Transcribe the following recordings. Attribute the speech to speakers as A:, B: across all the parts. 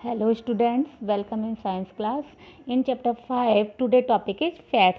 A: Hello students, welcome in science class. In chapter 5, today topic is fats.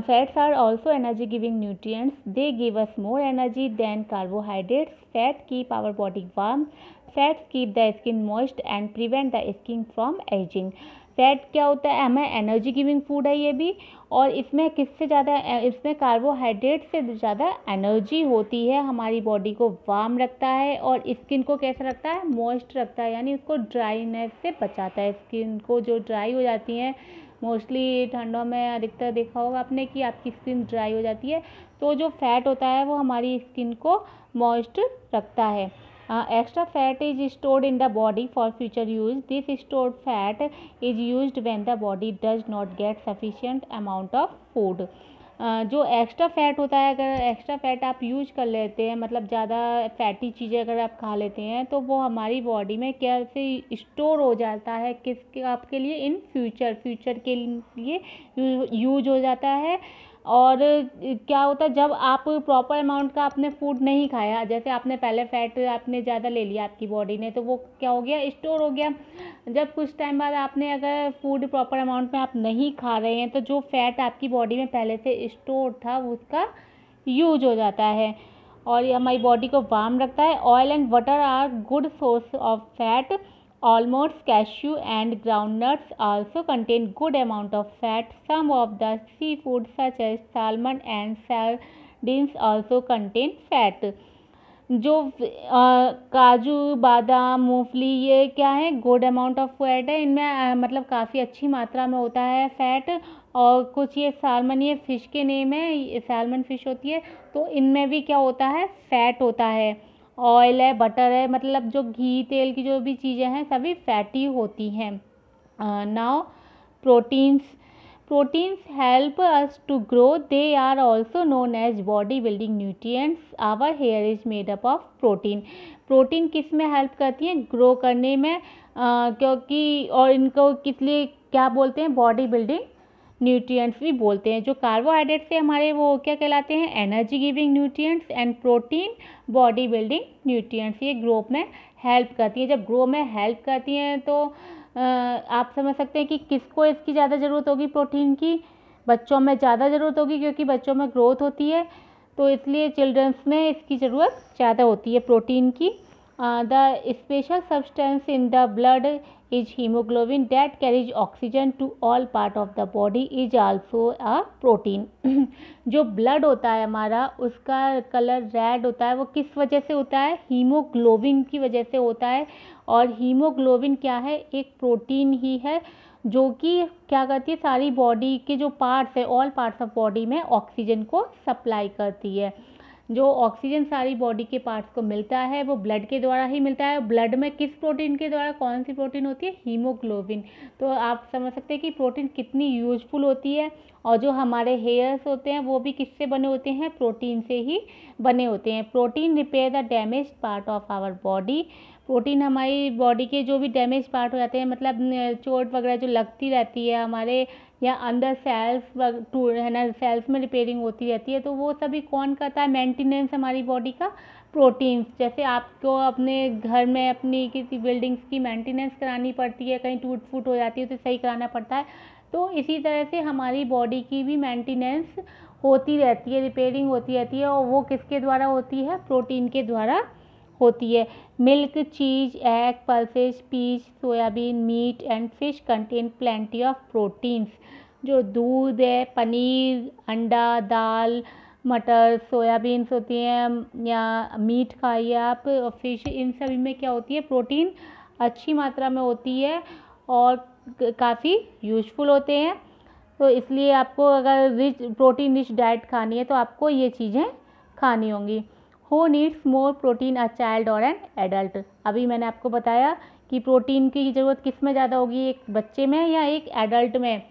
A: Fats are also energy giving nutrients. They give us more energy than carbohydrates. Fat keep our body warm. Fats keep the skin moist and prevent the skin from aging. Fat क्या होता है? हमें energy giving food है ये भी, और इसमें किससे ज़्यादा, इसमें कार्बोहाइड्रेट से ज़्यादा एनर्जी होती है। हमारी बॉडी को वार्म रखता है और स्किन को कैसा रखता है? मॉइस्ट रखता है, यानी उसको ड्राइनेस से बचाता है। स्किन को जो ड्राई हो जाती है, मोस्टली ठंडों में अधिकतर देखा होगा आपने कि आपकी स्किन ड्राई हो जाती है, तो जो फैट होता है वो हमारी स्किन को मॉइस्ट रखता है। Extra fat is stored in the body for future use. This stored fat is used when the body does not get sufficient amount of food. जो एक्स्ट्रा फैट होता है, अगर एक्स्ट्रा फैट आप use कर लेते हैं, मतलब ज़्यादा फैटी चीज़ें अगर आप खा लेते हैं, तो वो हमारी बॉडी में कैसे स्टोर हो जाता है, किसके आपके लिए इन फ्यूचर के लिए यूज हो जाता है। और क्या होता है, जब आप प्रॉपर अमाउंट का आपने फूड नहीं खाया, जैसे आपने पहले फैट आपने ज़्यादा ले लिया आपकी बॉडी ने, तो वो क्या हो गया? स्टोर हो गया। जब कुछ टाइम बाद आपने अगर फूड प्रॉपर अमाउंट में आप नहीं खा रहे हैं, तो जो फैट आपकी बॉडी में पहले से स्टोर था उसका यूज हो जाता है और ये हमारी बॉडी को वार्म रखता है। Oil and butter are good source of fat. Almonds, cashew and groundnuts also contain good amount of fat. Some of the seafood such as salmon and sardines also contain fat. जो काजू, बादाम, मूंगफली, ये क्या है? Good amount of fat है। इनमें मतलब काफ़ी अच्छी मात्रा में होता है फैट। और कुछ ये सालमन, ये फिश के नेम है, सैल्मन फिश होती है, तो इनमें भी क्या होता है? फैट होता है। ऑयल है, बटर है, मतलब जो घी तेल की जो भी चीज़ें हैं सभी फैटी होती हैं। Now proteins help us to grow. They are also known as body building nutrients. Our hair is made up of protein. Protein किस में हेल्प करती हैं? ग्रो करने में, क्योंकि और इनको किस लिए क्या बोलते हैं? बॉडी बिल्डिंग न्यूट्रिएंट्स भी बोलते हैं। जो कार्बोहाइड्रेट से हमारे वो क्या कहलाते हैं? Energy giving nutrients. And protein body building nutrients. ये ग्रो में हेल्प करती हैं। जब ग्रो में हेल्प करती हैं तो आप समझ सकते हैं कि किसको इसकी ज़्यादा ज़रूरत होगी प्रोटीन की? बच्चों में ज़्यादा ज़रूरत होगी, क्योंकि बच्चों में ग्रोथ होती है, तो इसलिए चिल्ड्रंस में इसकी ज़रूरत ज़्यादा होती है प्रोटीन की. The special substance in the blood is hemoglobin that carries oxygen to all part of the body is also a protein. जो ब्लड होता है हमारा, उसका कलर रेड होता है, वो किस वजह से होता है? हीमोग्लोबिन की वजह से होता है। और हीमोग्लोबिन क्या है? एक प्रोटीन ही है जो कि क्या करती है? सारी बॉडी के जो पार्ट्स है, ऑल पार्ट्स ऑफ बॉडी में ऑक्सीजन को सप्लाई करती है। जो ऑक्सीजन सारी बॉडी के पार्ट्स को मिलता है वो ब्लड के द्वारा ही मिलता है। ब्लड में किस प्रोटीन के द्वारा? कौन सी प्रोटीन होती है? हीमोग्लोबिन. तो आप समझ सकते हैं कि प्रोटीन कितनी यूजफुल होती है। और जो हमारे हेयर्स होते हैं वो भी किससे बने होते हैं? प्रोटीन से ही बने होते हैं. Protein repair the damage part of our body. Protein हमारी बॉडी के जो भी डैमेज पार्ट हो जाते हैं, मतलब चोट वगैरह जो लगती रहती है हमारे, या अंदर सेल्स है ना, सेल्स में रिपेयरिंग होती रहती है, तो वो सभी कौन करता है? मेंटेनेंस हमारी बॉडी का प्रोटीन्स. जैसे आपको अपने घर में अपनी किसी बिल्डिंग्स की मेंटेनेंस करानी पड़ती है, कहीं टूट फूट हो जाती है तो सही कराना पड़ता है, तो इसी तरह से हमारी बॉडी की भी मेंटेनेंस होती रहती है, रिपेयरिंग होती रहती है, और वो किसके द्वारा होती है? प्रोटीन के द्वारा होती है. Milk, cheese, egg, pulses, peach, soybean, meat and fish contain plenty of proteins. जो दूध है, पनीर, अंडा, दाल, मटर, सोयाबीन्स होती हैं, या मीट खाइए आप, फिश, इन सभी में क्या होती है? प्रोटीन अच्छी मात्रा में होती है और काफ़ी यूजफुल होते हैं. तो इसलिए आपको अगर प्रोटीन रिच डाइट खानी है तो आपको ये चीज़ें खानी होंगी. Who needs more protein, a child or an adult? अभी मैंने आपको बताया कि प्रोटीन की ज़रूरत किस में ज़्यादा होगी? एक बच्चे में या एक एडल्ट में?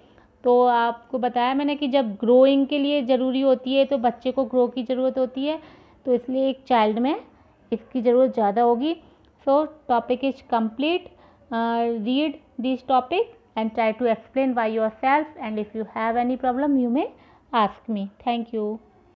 A: तो आपको बताया मैंने कि जब ग्रोइंग के लिए ज़रूरी होती है तो बच्चे को ग्रो की ज़रूरत होती है, तो इसलिए एक चाइल्ड में इसकी ज़रूरत ज़्यादा होगी. सो topic is complete. Read this topic and try to explain by yourself, and if you have any problem you may ask me. Thank you.